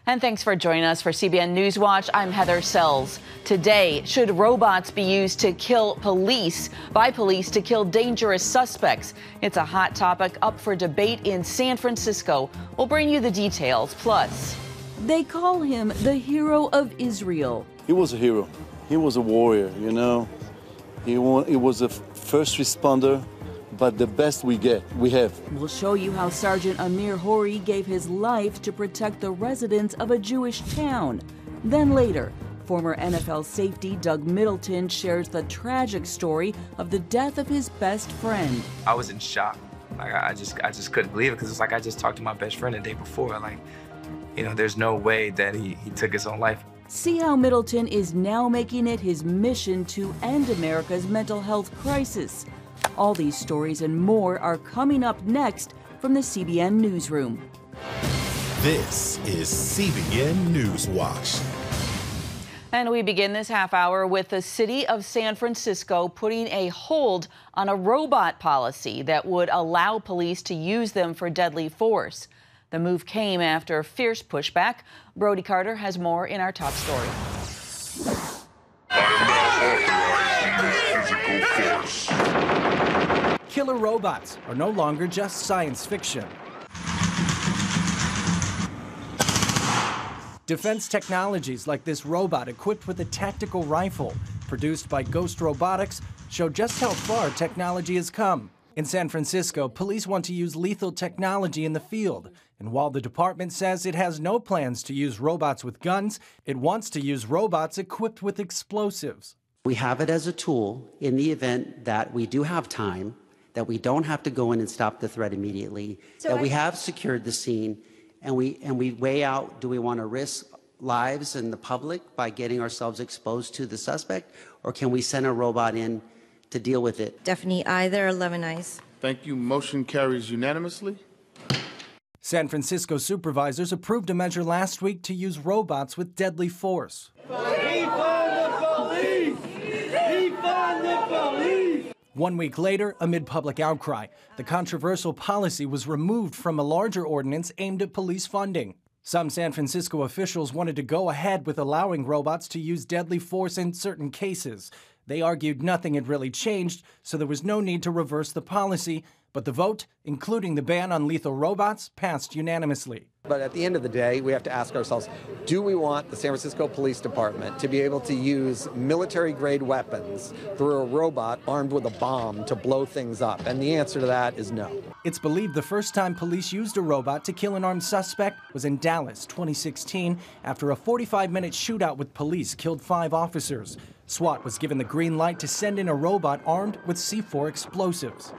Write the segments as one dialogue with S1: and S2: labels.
S1: And thanks for joining us for CBN NewsWatch. I'm Heather Sells. Today, should robots be used to kill by police to kill dangerous suspects? It's a hot topic up for debate in San Francisco. We'll bring you the details. Plus,
S2: they call him the hero of Israel.
S3: He was a hero. He was a warrior, you know. He was a first responder, but the best we have.
S2: We'll show you how Sergeant Amir Hori gave his life to protect the residents of a Jewish town. Then later, former NFL safety Doug Middleton shares the tragic story of the death of his best friend.
S4: I was in shock. Like I just couldn't believe it, because it's like I just talked to my best friend the day before. Like, you know, there's no way that he took his own life.
S2: See how Middleton is now making it his mission to end America's mental health crisis. All these stories and more are coming up next from the CBN Newsroom.
S5: This is CBN NewsWatch.
S1: And we begin this half hour with the city of San Francisco putting a hold on a robot policy that would allow police to use them for deadly force. The move came after fierce pushback. Brody Carter has more in our top story.
S6: Killer robots are no longer just science fiction. Defense technologies like this robot equipped with a tactical rifle, produced by Ghost Robotics, show just how far technology has come. In San Francisco, police want to use lethal technology in the field. And while the department says it has no plans to use robots with guns, it wants to use robots equipped with explosives.
S7: We have it as a tool in the event that we do have time, that we don't have to go in and stop the threat immediately, that we have secured the scene, and we weigh out, do we want to risk lives and the public by getting ourselves exposed to the suspect, or can we send a robot in to deal with it?
S8: Definitely either. 11 ayes.
S9: Thank you. Motion carries unanimously.
S6: San Francisco supervisors approved a measure last week to use robots with deadly force.
S10: Defund the police! Defund the police!
S6: 1 week later, amid public outcry, the controversial policy was removed from a larger ordinance aimed at police funding. Some San Francisco officials wanted to go ahead with allowing robots to use deadly force in certain cases. They argued nothing had really changed, so there was no need to reverse the policy. But the vote, including the ban on lethal robots, passed unanimously.
S11: But at the end of the day, we have to ask ourselves, do we want the San Francisco Police Department to be able to use military-grade weapons through a robot armed with a bomb to blow things up? And the answer to that is no.
S6: It's believed the first time police used a robot to kill an armed suspect was in Dallas, 2016, after a 45-minute shootout with police killed 5 officers. SWAT was given the green light to send in a robot armed with C4 explosives.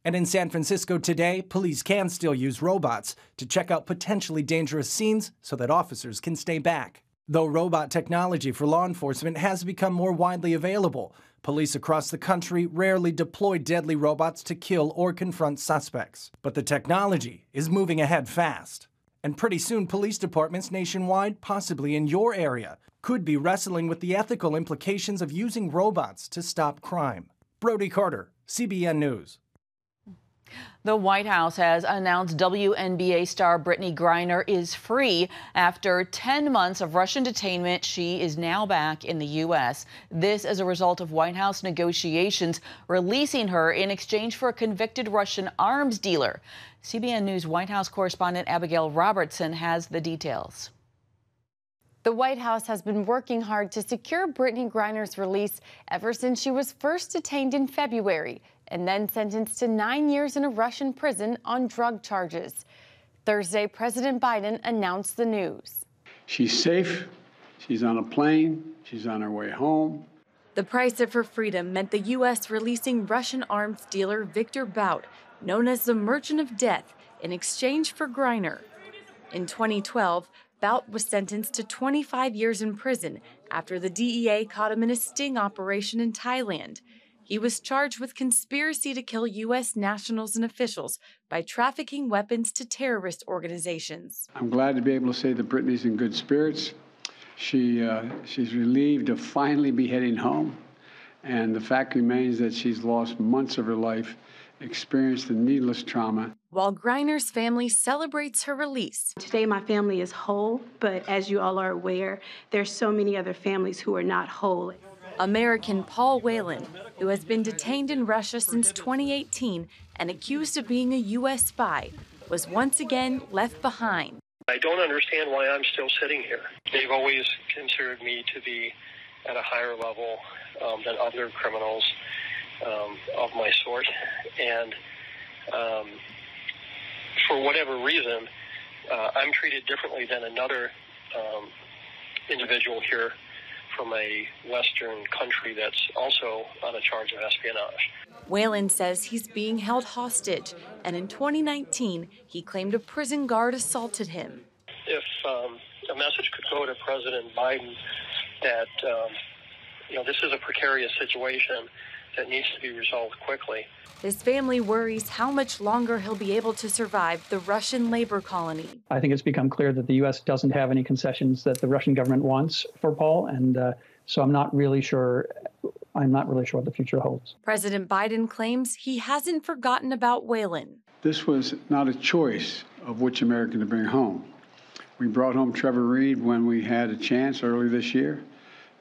S6: And in San Francisco today, police can still use robots to check out potentially dangerous scenes so that officers can stay back. Though robot technology for law enforcement has become more widely available, police across the country rarely deploy deadly robots to kill or confront suspects. But the technology is moving ahead fast. And pretty soon, police departments nationwide, possibly in your area, could be wrestling with the ethical implications of using robots to stop crime. Brody Carter, CBN News.
S1: The White House has announced WNBA star Brittney Griner is free. After 10 months of Russian detainment, she is now back in the U.S. This as a result of White House negotiations releasing her in exchange for a convicted Russian arms dealer. CBN News White House correspondent Abigail Robertson has the details.
S12: The White House has been working hard to secure Brittney Griner's release ever since she was first detained in February and then sentenced to 9 years in a Russian prison on drug charges. Thursday, President Biden announced the news.
S13: She's safe. She's on a plane. She's on her way home.
S12: The price of her freedom meant the U.S. releasing Russian arms dealer Victor Bout, known as the Merchant of Death, in exchange for Griner. In 2012, Bout was sentenced to 25 years in prison after the DEA caught him in a sting operation in Thailand. He was charged with conspiracy to kill U.S. nationals and officials by trafficking weapons to terrorist organizations.
S13: I'm glad to be able to say that Brittney's in good spirits. She's relieved to finally be heading home. And the fact remains that she's lost months of her life, experienced the needless trauma.
S12: while Griner's family celebrates her release.
S14: Today, my family is whole, but as you all are aware, there's so many other families who are not whole.
S12: American Paul Whelan, who has been detained in Russia since 2018 and accused of being a U.S. spy, was once again left behind.
S15: I don't understand why I'm still sitting here. They've always considered me to be at a higher level than other criminals of my sort. And for whatever reason, I'm treated differently than another individual here from a Western country that's also on a charge of espionage.
S12: Whelan says he's being held hostage, and in 2019, he claimed a prison guard assaulted him.
S15: If a message could go to President Biden that, this is a precarious situation that needs to be resolved quickly.
S12: His family worries how much longer he'll be able to survive the Russian labor colony.
S16: I think it's become clear that the U.S. doesn't have any concessions that the Russian government wants for Paul, and so I'm not really sure what the future holds.
S12: President Biden claims he hasn't forgotten about Whelan.
S13: This was not a choice of which American to bring home. We brought home Trevor Reed when we had a chance early this year.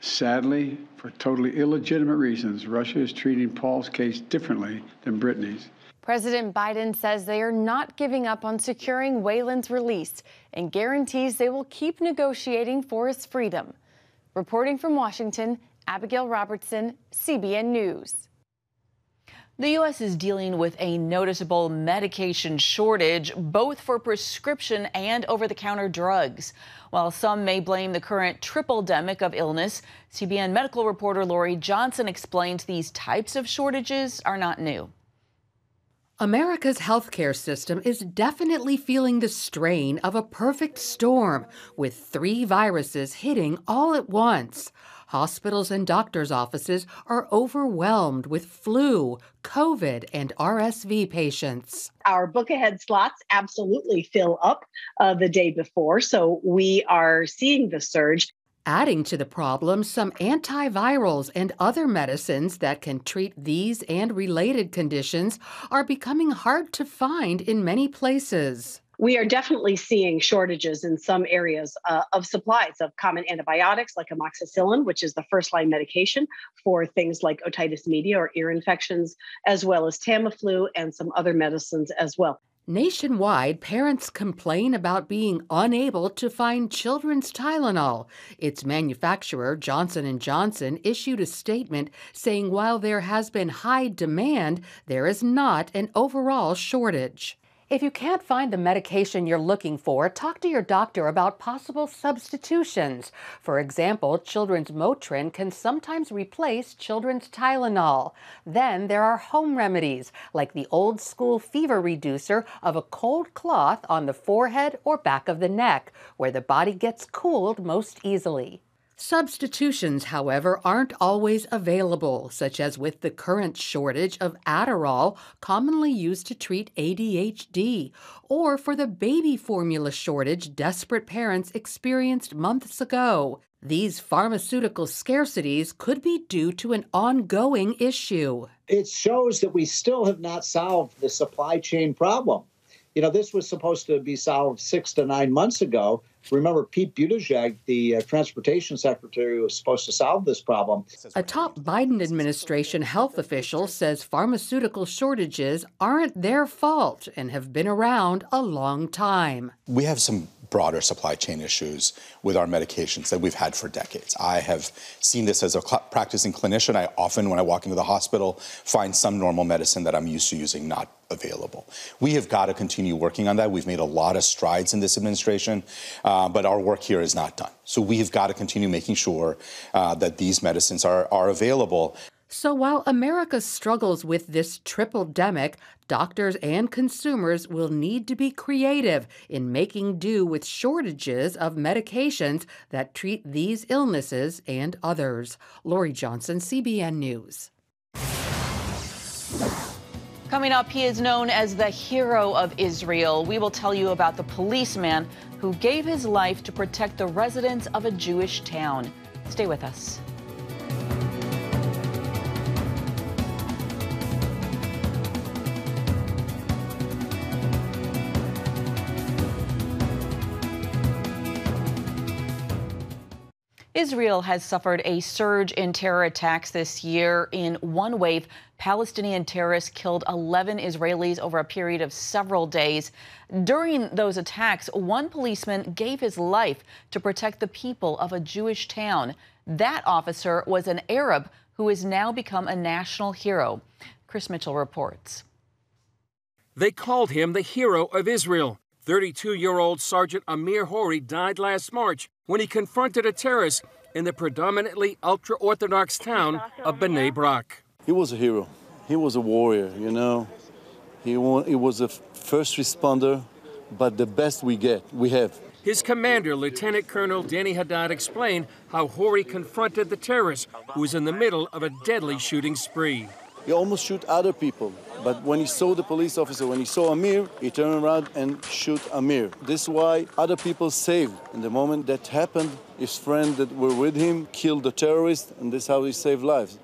S13: Sadly, for totally illegitimate reasons, Russia is treating Paul's case differently than Brittney's.
S12: President Biden says they are not giving up on securing Whelan's release and guarantees they will keep negotiating for his freedom. Reporting from Washington, Abigail Robertson, CBN News.
S1: The U.S. is dealing with a noticeable medication shortage, both for prescription and over-the-counter drugs. While some may blame the current triple-demic of illness, CBN medical reporter Lori Johnson explains these types of shortages are not new.
S17: America's healthcare system is definitely feeling the strain of a perfect storm, with 3 viruses hitting all at once. Hospitals and doctors' offices are overwhelmed with flu, COVID, and RSV patients.
S18: Our book-ahead slots absolutely fill up the day before, so we are seeing the surge.
S17: Adding to the problem, some antivirals and other medicines that can treat these and related conditions are becoming hard to find in many places.
S18: We are definitely seeing shortages in some areas of supplies of common antibiotics like amoxicillin, which is the first-line medication for things like otitis media or ear infections, as well as Tamiflu and some other medicines as well.
S17: Nationwide, parents complain about being unable to find children's Tylenol. Its manufacturer, Johnson & Johnson, issued a statement saying while there has been high demand, there is not an overall shortage. If you can't find the medication you're looking for, talk to your doctor about possible substitutions. For example, children's Motrin can sometimes replace children's Tylenol. Then there are home remedies, like the old-school fever reducer of a cold cloth on the forehead or back of the neck, where the body gets cooled most easily. Substitutions, however, aren't always available, such as with the current shortage of Adderall, commonly used to treat ADHD, or for the baby formula shortage desperate parents experienced months ago. These pharmaceutical scarcities could be due to an ongoing issue.
S19: It shows that we still have not solved the supply chain problem. This was supposed to be solved 6 to 9 months ago. Remember, Pete Buttigieg, the transportation secretary, was supposed to solve this problem.
S17: A top Biden administration health official says pharmaceutical shortages aren't their fault and have been around a long time.
S20: We have some broader supply chain issues with our medications that we've had for decades. I have seen this as a practicing clinician. I often, when I walk into the hospital, find some normal medicine that I'm used to using not available. We have got to continue working on that. We've made a lot of strides in this administration, but our work here is not done. So we have got to continue making sure that these medicines are available.
S17: So while America struggles with this triple-demic, doctors and consumers will need to be creative in making do with shortages of medications that treat these illnesses and others. Lori Johnson, CBN News.
S1: Coming up, he is known as the hero of Israel. We will tell you about the policeman who gave his life to protect the residents of a Jewish town. Stay with us. Israel has suffered a surge in terror attacks this year. In one wave, Palestinian terrorists killed 11 Israelis over a period of several days. During those attacks, one policeman gave his life to protect the people of a Jewish town. That officer was an Arab who has now become a national hero. Chris Mitchell reports.
S21: They called him the hero of Israel. 32-year-old Sergeant Amir Hori died last March when he confronted a terrorist in the predominantly ultra-Orthodox town of Bnei Brak.
S3: He was a hero. He was a warrior, you know. He was a first responder, but the best we have.
S21: His commander, Lieutenant Colonel Danny Haddad, explained how Hori confronted the terrorist who was in the middle of a deadly shooting spree.
S3: He almost shoot other people, but when he saw the police officer, when he saw Amir, he turned around and shoot Amir. This is why other people saved. In the moment that happened, his friends that were with him killed the terrorist, and this is how he saved lives.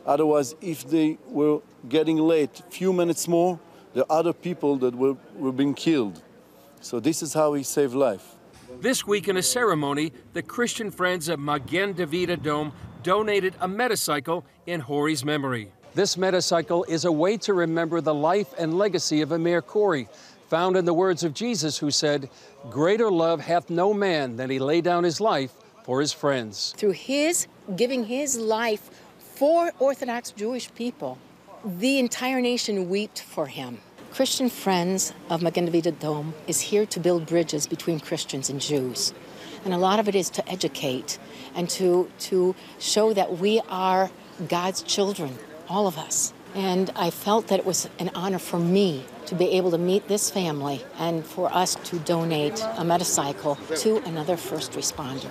S3: Otherwise, if they were getting late a few minutes more, there are other people that were being killed. So this is how he saved life.
S21: This week in a ceremony, the Christian Friends of Magen David Adom donated a motorcycle in Hori's memory. This motorcycle is a way to remember the life and legacy of Amir Khoury, found in the words of Jesus, who said, "Greater love hath no man than he lay down his life for his friends."
S22: Through his giving his life for Orthodox Jewish people, the entire nation wept for him. Christian Friends of Magen David Adom is here to build bridges between Christians and Jews. And a lot of it is to educate and to show that we are God's children, all of us. And I felt that it was an honor for me to be able to meet this family and for us to donate a motorcycle to another first responder.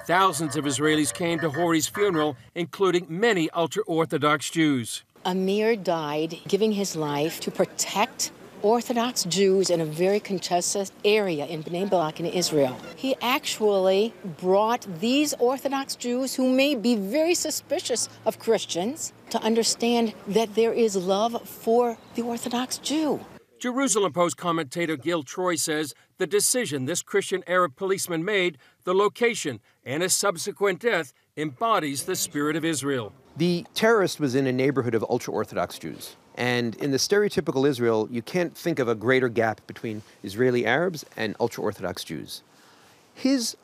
S21: Thousands of Israelis came to Hori's funeral, including many ultra-Orthodox Jews.
S22: Amir died giving his life to protect Orthodox Jews in a very contested area in Bnei Brak in Israel. He actually brought these Orthodox Jews, who may be very suspicious of Christians, to understand that there is love for the Orthodox Jew.
S21: Jerusalem Post commentator Gil Troy says the decision this Christian Arab policeman made, the location, and his subsequent death embodies the spirit of Israel.
S23: The terrorist was in a neighborhood of ultra-Orthodox Jews. And in the stereotypical Israel, you can't think of a greater gap between Israeli Arabs and ultra-Orthodox Jews. His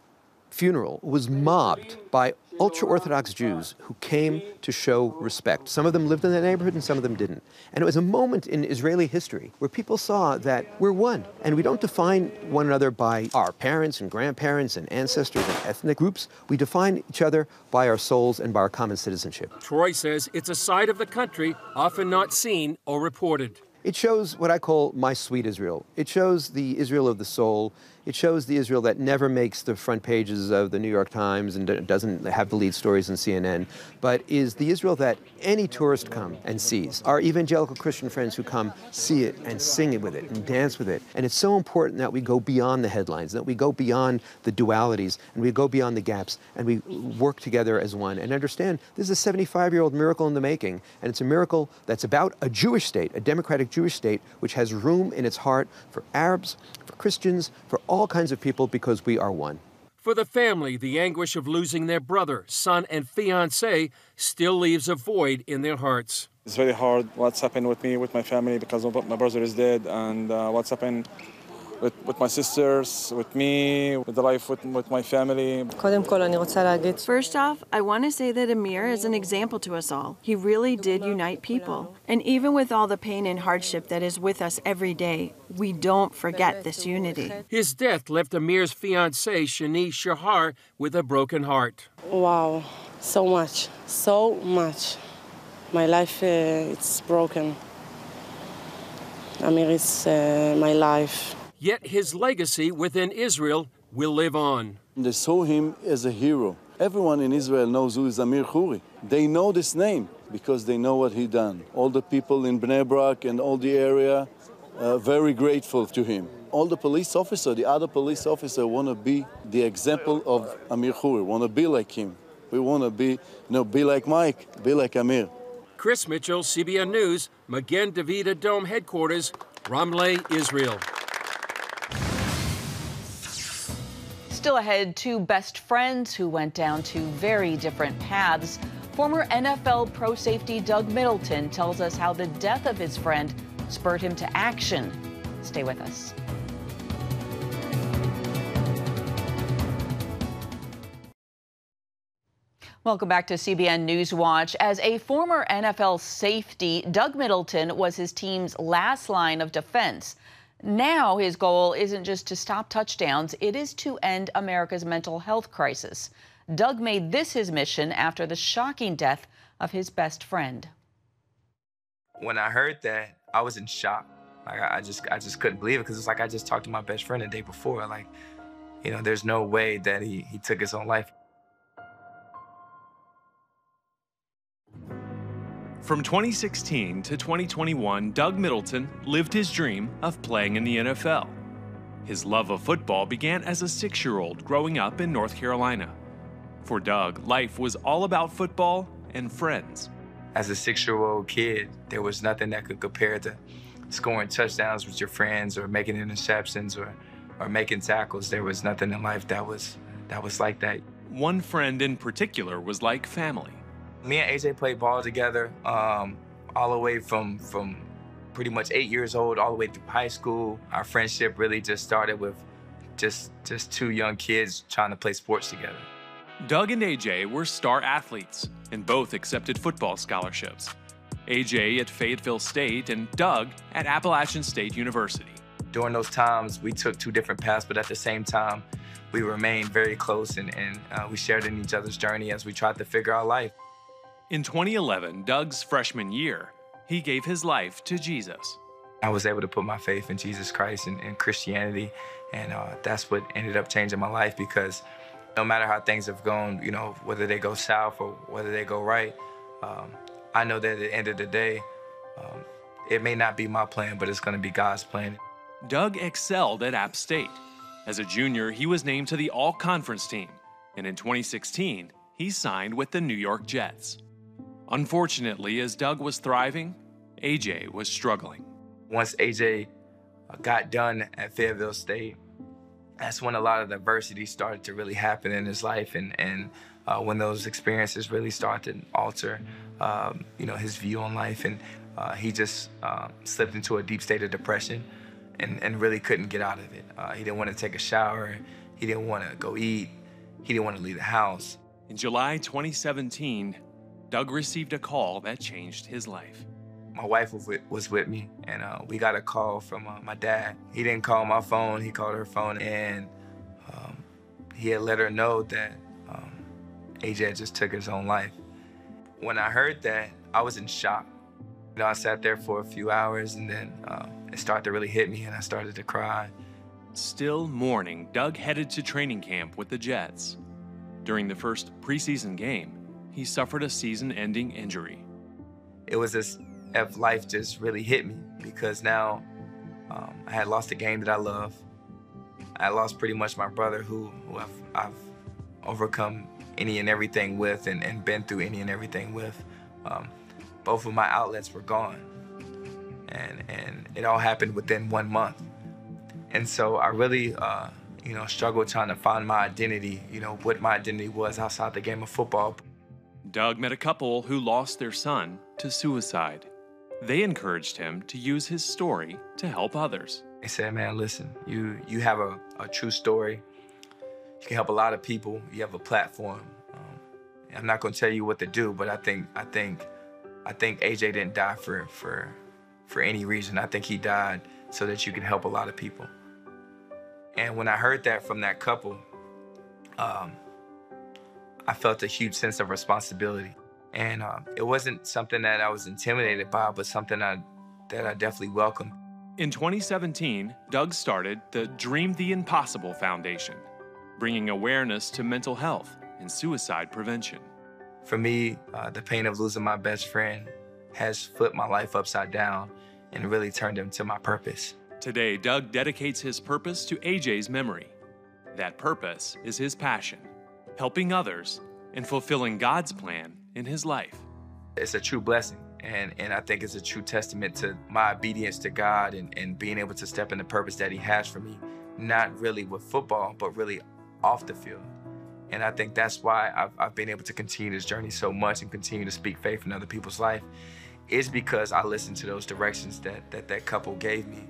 S23: funeral was mobbed by ultra-Orthodox Jews who came to show respect. Some of them lived in the neighborhood and some of them didn't. And it was a moment in Israeli history where people saw that we're one, and we don't define one another by our parents and grandparents and ancestors and ethnic groups. We define each other by our souls and by our common citizenship.
S21: Troy says it's a side of the country often not seen or reported.
S23: It shows what I call my sweet Israel. It shows the Israel of the soul. It shows the Israel that never makes the front pages of the New York Times and doesn't have the lead stories in CNN, but is the Israel that any tourist comes and sees. Our evangelical Christian friends who come see it and sing it with it and dance with it. And it's so important that we go beyond the headlines, that we go beyond the dualities, and we go beyond the gaps, and we work together as one and understand this is a 75-year-old miracle in the making, and it's a miracle that's about a Jewish state, a democratic Jewish state, which has room in its heart for Arabs, for Christians, for all kinds of people, because we are one.
S21: For the family, the anguish of losing their brother, son, and fiancé still leaves a void in their hearts.
S24: It's very hard what's happened with me, with my family, because my brother is dead, and what's happened with my sisters, with me, with the life with my family.
S25: First off, I want to say that Amir is an example to us all. He really did unite people. And even with all the pain and hardship that is with us every day, we don't forget this unity.
S21: His death left Amir's fiancée, Shani Shahar, with a broken heart.
S26: Wow, so much, so much. My life, it's broken. Amir is my life.
S21: Yet his legacy within Israel will live on.
S3: They saw him as a hero. Everyone in Israel knows who is Amir Khoury. They know this name because they know what he done. All the people in Bnei Brak and all the area are very grateful to him. All the police officers, the other police officers want to be the example of Amir Khoury, want to be like him. We want to be like Mike, be like Amir.
S21: Chris Mitchell, CBN News, Magen David Adom headquarters, Ramleh, Israel.
S1: Still ahead, two best friends who went down two very different paths. Former NFL pro safety Doug Middleton tells us how the death of his friend spurred him to action. Stay with us. Welcome back to CBN NewsWatch. As a former NFL safety, Doug Middleton was his team's last line of defense. Now his goal isn't just to stop touchdowns, it is to end America's mental health crisis. Doug made this his mission after the shocking death of his best friend.
S2: When I heard that, I was in shock. I just couldn't believe it, because it's like I just talked to my best friend the day before. Like, you know, there's no way that he took his own life.
S4: From 2016 to 2021, Doug Middleton lived his dream of playing in the NFL. His love of football began as a 6-year-old growing up in North Carolina. For Doug, life was all about football and friends.
S2: As a 6-year-old kid, there was nothing that could compare to scoring touchdowns with your friends or making interceptions or making tackles. There was nothing in life that was like that.
S4: One friend in particular was like family.
S2: Me and AJ played ball together all the way from pretty much 8 years old all the way through high school. Our friendship really just started with just two young kids trying to play sports together.
S4: Doug and AJ were star athletes and both accepted football scholarships. AJ at Fayetteville State and Doug at Appalachian State University.
S2: During those times, we took two different paths, but at the same time, we remained very close and we shared in each other's journey as we tried to figure out life.
S4: In 2011, Doug's freshman year, he gave his life to Jesus.
S2: I was able to put my faith in Jesus Christ and Christianity, and that's what ended up changing my life, because no matter how things have gone, you know, whether they go south or whether they go right, I know that at the end of the day, it may not be my plan, but it's going to be God's plan.
S4: Doug excelled at App State. As a junior, he was named to the All-Conference team, and in 2016, he signed with the New York Jets. Unfortunately, as Doug was thriving, AJ was struggling.
S2: Once AJ got done at Fayetteville State, that's when a lot of the adversity started to really happen in his life, and when those experiences really started to alter, you know, his view on life, and he just slipped into a deep state of depression and really couldn't get out of it. He didn't want to take a shower, he didn't want to go eat, he didn't want to leave the house.
S4: In July 2017, Doug received a call that changed his life.
S2: My wife was with me, and we got a call from my dad. He didn't call my phone, he called her phone, and he had let her know that AJ just took his own life. When I heard that, I was in shock. You know, I sat there for a few hours, and then it started to really hit me, and I started to cry.
S4: Still mourning, Doug headed to training camp with the Jets. During the first preseason game, he suffered a season-ending injury.
S2: It was as if life just really hit me, because now I had lost a game that I love. I lost pretty much my brother who I've overcome any and everything with and been through any and everything with. Both of my outlets were gone, and it all happened within 1 month. And so I really you know, struggled trying to find my identity, you know, what my identity was outside the game of football.
S4: Doug met a couple who lost their son to suicide. They encouraged him to use his story to help others.
S2: They said, man, listen, you have a true story. You can help a lot of people. You have a platform. I'm not going to tell you what to do, but I think AJ didn't die for any reason. I think he died so that you can help a lot of people. And when I heard that from that couple, I felt a huge sense of responsibility. And it wasn't something that I was intimidated by, but something that I definitely welcomed.
S4: In 2017, Doug started the Dream the Impossible Foundation, bringing awareness to mental health and suicide prevention.
S2: For me, the pain of losing my best friend has flipped my life upside down and really turned him to my purpose.
S4: Today, Doug dedicates his purpose to AJ's memory. That purpose is his passion, helping others and fulfilling God's plan in his life.
S2: It's a true blessing, and I think it's a true testament to my obedience to God and being able to step in the purpose that he has for me, not really with football, but really off the field. And I think that's why I've been able to continue this journey so much and continue to speak faith in other people's life, is because I listened to those directions that couple gave me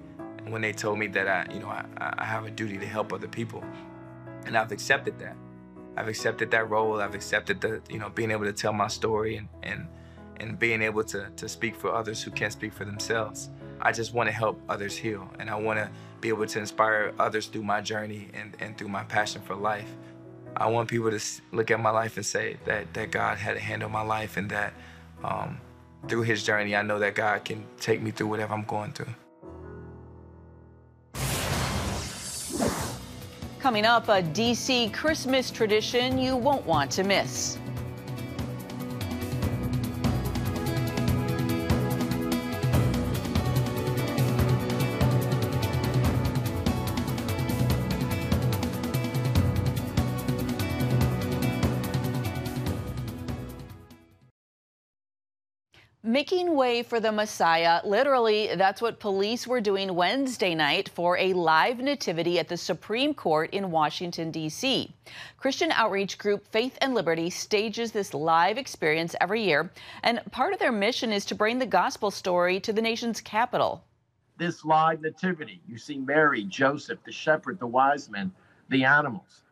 S2: when they told me that I have a duty to help other people. And I've accepted that. I've accepted that role. I've accepted the, being able to tell my story and being able to speak for others who can't speak for themselves. I just want to help others heal, and I want to be able to inspire others through my journey and through my passion for life. I want people to look at my life and say that God had a hand on my life, and that through his journey, I know that God can take me through whatever I'm going through.
S1: Coming up, a D.C. Christmas tradition you won't want to miss. Making way for the Messiah. Literally, that's what police were doing Wednesday night for a live nativity at the Supreme Court in Washington, D.C. Christian outreach group Faith and Liberty stages this live experience every year, and part of their mission is to bring the gospel story to the nation's capital.
S5: This live nativity, you see Mary, Joseph, the shepherd, the wise men, the animals.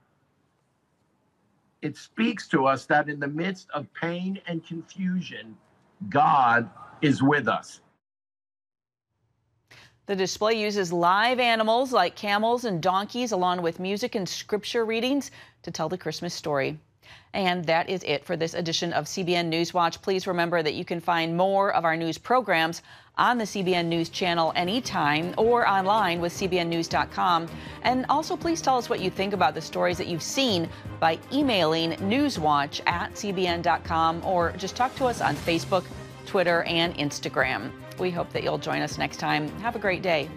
S5: It speaks to us that in the midst of pain and confusion, God is with us.
S1: The display uses live animals like camels and donkeys, along with music and scripture readings to tell the Christmas story. And that is it for this edition of CBN NewsWatch. Please remember that you can find more of our news programs on the CBN News Channel anytime or online with cbnnews.com. And also, please tell us what you think about the stories that you've seen by emailing newswatch@cbn.com, or just talk to us on Facebook, Twitter, and Instagram. We hope that you'll join us next time. Have a great day.